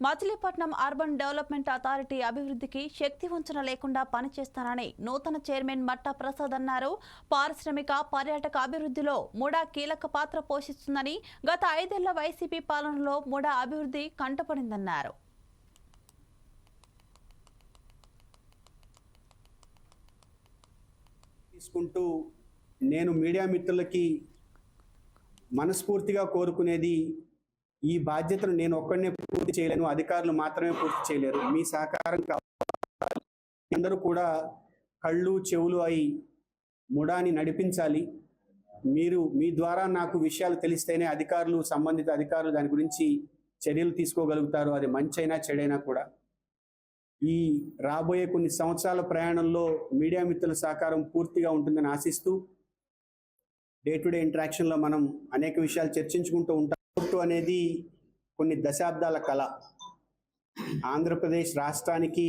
Machilipatnam urban development authority అభివృద్ధికి శక్తి వంచన లేకుండా పనిచేస్తానని నూతన చైర్మన్ మట్టా ప్రసాద్ అన్నారు. పారిశ్రామిక పర్యాటక అభివృద్ధిలో ముడా కీలక పాత్ర పోషిస్తుందని గత 5 ఏళ్ల వైసీపీ పాలనలో ముడా అభివృద్ధి కంటపడిందన్నారు. తీసుకుంటూ నేను మీడియా మిత్రులకి మనస్ఫూర్తిగా కోరుకునేది, ఈ బాధ్యతను నేను ఒక్కడనే పూర్తి చేయలేను, అధికారులు మాత్రమే పూర్తి చేయలేరు. మీ సహకారం కావాలి. అందరూ కూడా కళ్ళు చెవులు అయి ముడాని నడిపించాలి. మీ ద్వారా నాకు విషయాలు తెలిస్తేనే సంబంధిత అధికారులు దాని గురించి చర్యలు తీసుకోగలుగుతారు. అది మంచైనా చెడైనా కూడా. ఈ రాబోయే కొన్ని సంవత్సరాల ప్రయాణంలో మీడియా మిత్రుల సహకారం పూర్తిగా ఉంటుందని ఆశిస్తూ డే టు డే ఇంటరాక్షన్లో మనం అనేక విషయాలు చర్చించుకుంటూ ఉంటాం. అనేది కొన్ని దశాబ్దాల కళ. ఆంధ్రప్రదేశ్ రాష్ట్రానికి